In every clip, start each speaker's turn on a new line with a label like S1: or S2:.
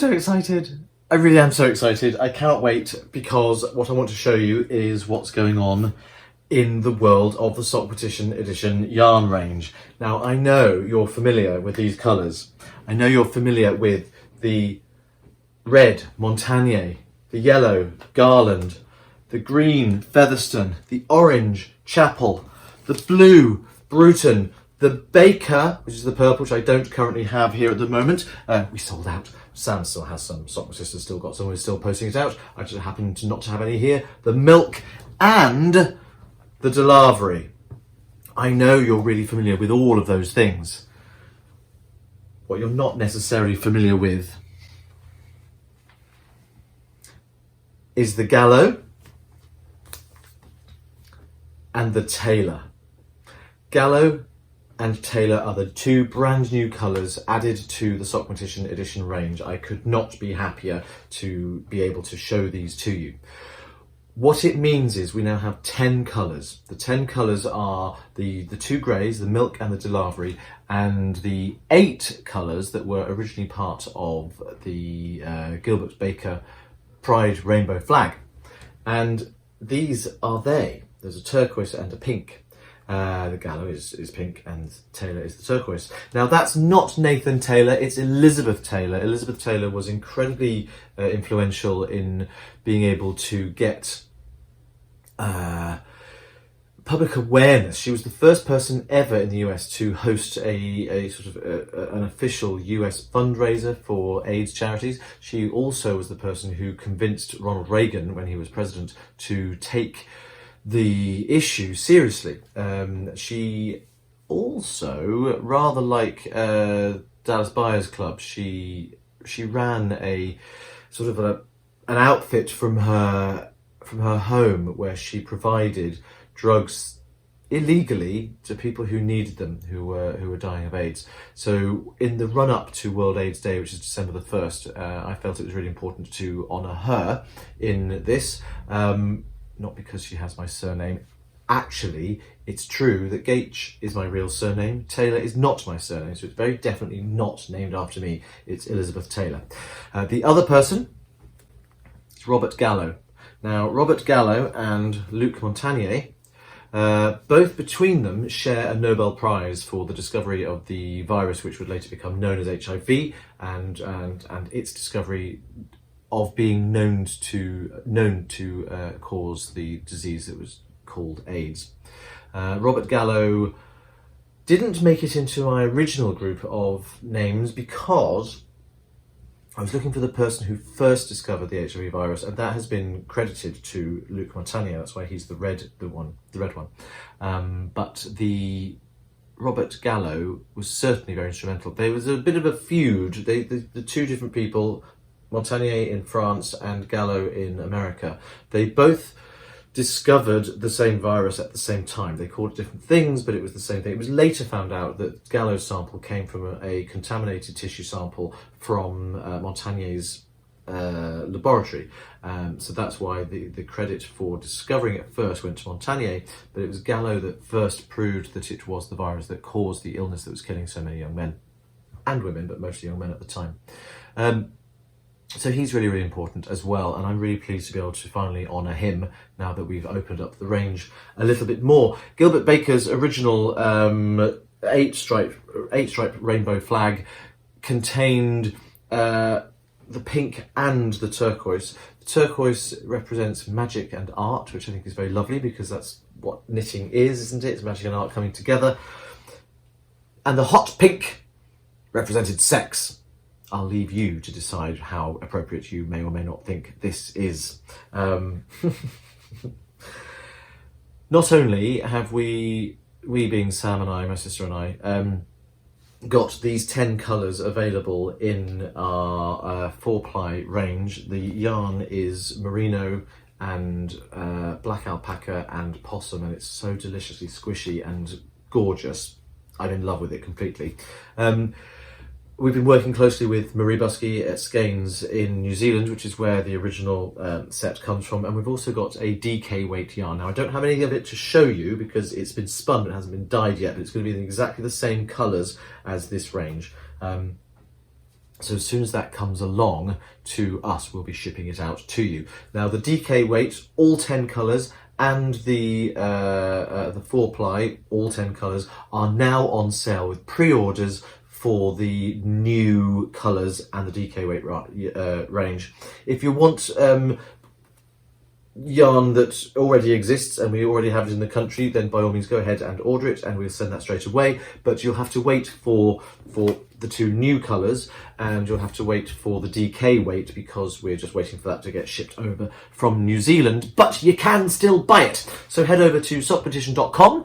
S1: so excited. I really am so excited. I cannot wait, because what I want to show you is what's going on in the world of the Sockmatician Edition yarn range. Now, I know you're familiar with these colours. I know you're familiar with the red Montagne, the yellow Garland, the green Featherstone, the orange Chapel, the blue Bruton, the Baker, which is the purple, which I don't currently have here at the moment. We sold out. Sam still has some. Sockmatician's still got some. We're still posting it out. I just happen to not to have any here. The Milk and the De Lavery. I know you're really familiar with all of those things. What you're not necessarily familiar with is the Gallo and the Taylor. Gallo and Taylor are the two brand new colours added to the Sockmatician Edition range. I could not be happier to be able to show these to you. What it means is we now have 10 colours. The 10 colours are the two greys, the Milk and the De Lavery, and the 8 colours that were originally part of the Gilbert Baker Pride Rainbow flag. And these are they. There's a turquoise and a pink. The Gallo is pink and Taylor is the turquoise. Now, that's not Nathan Taylor, it's Elizabeth Taylor. Elizabeth Taylor was incredibly influential in being able to get public awareness. She was the first person ever in the US to host a sort of an official US fundraiser for AIDS charities. She also was the person who convinced Ronald Reagan, when he was president, to take the issue seriously. She also, rather like Dallas Buyers Club, she ran a sort of an outfit from her home where she provided drugs illegally to people who needed them, who were dying of AIDS. So in the run up to World AIDS Day, which is December the 1st, I felt it was really important to honour her in this. Not because she has my surname. Actually, it's true that Gaich is my real surname. Taylor is not my surname, so it's very definitely not named after me. It's Elizabeth Taylor. The other person is Robert Gallo. Now, Robert Gallo and Luc Montagnier, both between them share a Nobel Prize for the discovery of the virus which would later become known as HIV, and its discovery of being known to cause the disease that was called AIDS. Robert Gallo didn't make it into my original group of names because I was looking for the person who first discovered the HIV virus, and that has been credited to Luc Montagnier. That's why he's the red one. But the Robert Gallo was certainly very instrumental. There was a bit of a feud. The two different people, Montagnier in France and Gallo in America, they both discovered the same virus at the same time. They called it different things, but it was the same thing. It was later found out that Gallo's sample came from a contaminated tissue sample from Montagnier's laboratory. So that's why the credit for discovering it first went to Montagnier, but it was Gallo that first proved that it was the virus that caused the illness that was killing so many young men and women, but mostly young men at the time. So he's really, really important as well, and I'm really pleased to be able to finally honour him now that we've opened up the range a little bit more. Gilbert Baker's original eight-stripe rainbow flag contained the pink and the turquoise. The turquoise represents magic and art, which I think is very lovely because that's what knitting is, isn't it? It's magic and art coming together. And the hot pink represented sex. I'll leave you to decide how appropriate you may or may not think this is. Not only have we being Sam and I, my sister and I, got these 10 colours available in our 4-ply range. The yarn is merino and black alpaca and possum, and it's so deliciously squishy and gorgeous. I'm in love with it completely. We've been working closely with Marie Busky at Skeins in New Zealand, which is where the original set comes from, and we've also got a DK weight yarn. Now, I don't have any of it to show you because it's been spun but it hasn't been dyed yet, but it's going to be in exactly the same colours as this range. So as soon as that comes along to us, we'll be shipping it out to you. Now the DK weight, all 10 colours, and the 4-ply, all 10 colours, are now on sale with pre-orders for the new colours and the DK weight range. If you want yarn that already exists and we already have it in the country, then by all means go ahead and order it and we'll send that straight away. But you'll have to wait for the 2 new colours, and you'll have to wait for the DK weight because we're just waiting for that to get shipped over from New Zealand. But you can still buy it. So head over to sockmatician.com,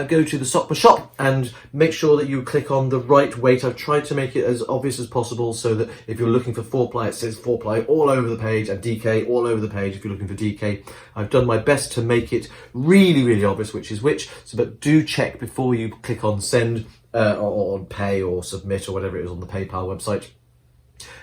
S1: go to the Sockmashop, and make sure that you click on the right weight. I've tried to make it as obvious as possible so that if you're looking for 4-ply, it says 4-ply all over the page, and DK all over the page if you're looking for DK. I've done my best to make it really, really obvious which is which. So, but do check before you click on send or on pay or submit or whatever it is on the PayPal website.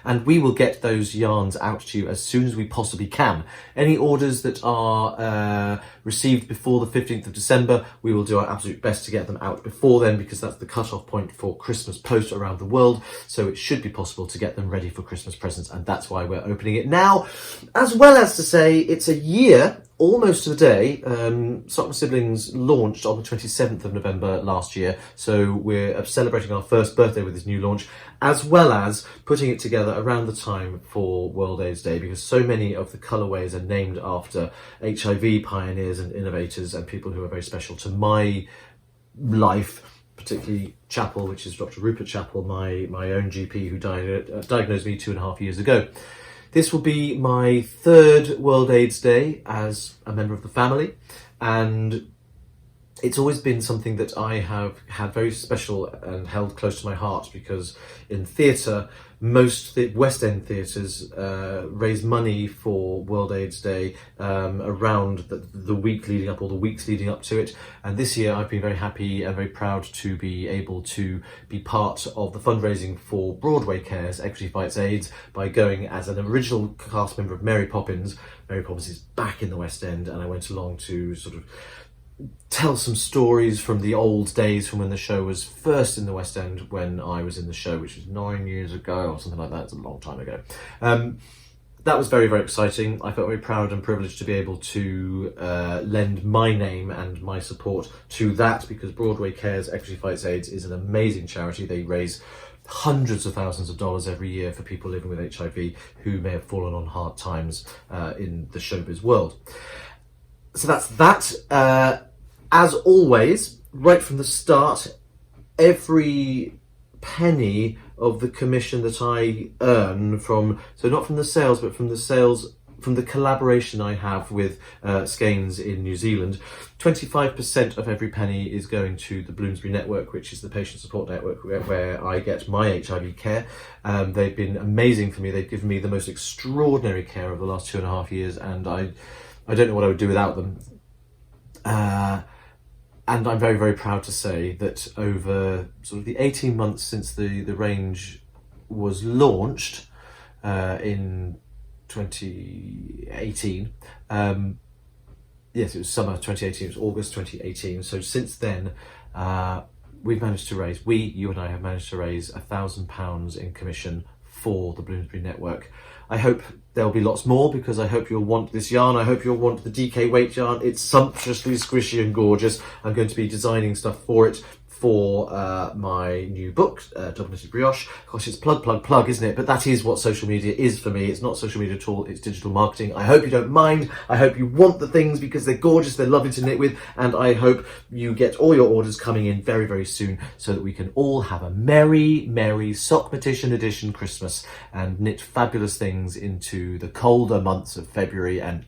S1: And we will get those yarns out to you as soon as we possibly can. Any orders that are received before the 15th of December, we will do our absolute best to get them out before then, because that's the cut-off point for Christmas post around the world. So it should be possible to get them ready for Christmas presents, and that's why we're opening it now. As well as to say, it's a year, almost to the day. Sockma Siblings launched on the 27th of November last year, so we're celebrating our first birthday with this new launch, as well as putting it together around the time for World AIDS Day, because so many of the colourways are named after HIV pioneers and innovators and people who are very special to my life, particularly Chappell, which is Dr. Rupert Chappell, my own GP who diagnosed me 2.5 years ago. This will be my 3rd World AIDS Day as a member of the family, and it's always been something that I have had very special and held close to my heart, because in theatre, most West End theatres raise money for World AIDS Day around the week leading up, or the weeks leading up to it. And this year I've been very happy and very proud to be able to be part of the fundraising for Broadway Cares Equity Fights AIDS by going as an original cast member of Mary Poppins. Mary Poppins is back in the West End, and I went along to sort of tell some stories from the old days, from when the show was first in the West End, when I was in the show, which was 9 years ago or something like that. It's a long time ago. That was very, very exciting. I felt very proud and privileged to be able to lend my name and my support to that, because Broadway Cares Equity Fights AIDS is an amazing charity. They raise hundreds of thousands of dollars every year for people living with HIV who may have fallen on hard times in the showbiz world. So that's that. As always, right from the start, every penny of the commission that I earn from, so not from the sales, but from the collaboration I have with Skeins in New Zealand, 25% of every penny is going to the Bloomsbury Network, which is the patient support network where I get my HIV care. They've been amazing for me. They've given me the most extraordinary care over the last 2.5 years, and I don't know what I would do without them. And I'm very, very proud to say that over sort of the 18 months since the range was launched in 2018, yes, it was summer 2018, it was August 2018. So since then, we've managed to raise, you and I have managed to raise £1,000 in commission for the Bloomsbury Network. I hope there'll be lots more, because I hope you'll want this yarn. I hope you'll want the DK weight yarn. It's sumptuously squishy and gorgeous. I'm going to be designing stuff for it for my new book, Double Knitted Brioche. Gosh, it's plug, isn't it? But that is what social media is for me. It's not social media at all, it's digital marketing. I hope you don't mind. I hope you want the things because they're gorgeous, they're lovely to knit with, and I hope you get all your orders coming in very, very soon so that we can all have a merry, merry Sockmatician Edition Christmas and knit fabulous things into the colder months of February and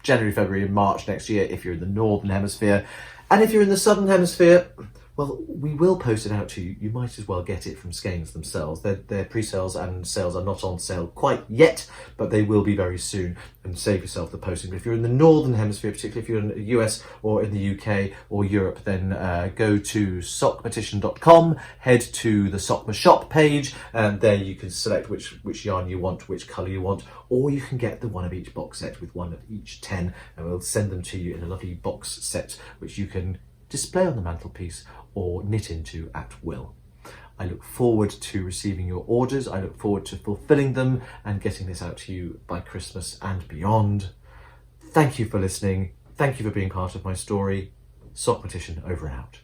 S1: January, February and March next year if you're in the Northern Hemisphere. And if you're in the Southern Hemisphere, well, we will post it out to you. You might as well get it from Skeins themselves. Their pre-sales and sales are not on sale quite yet, but they will be very soon, and save yourself the posting. But if you're in the Northern Hemisphere, particularly if you're in the US or in the UK or Europe, then go to sockmatician.com, head to the Sockmashop page, and there you can select which yarn you want, which colour you want, or you can get the one of each box set with one of each 10, and we'll send them to you in a lovely box set, which you can display on the mantelpiece or knit into at will. I look forward to receiving your orders. I look forward to fulfilling them and getting this out to you by Christmas and beyond. Thank you for listening. Thank you for being part of my story. Sockmatician over and out.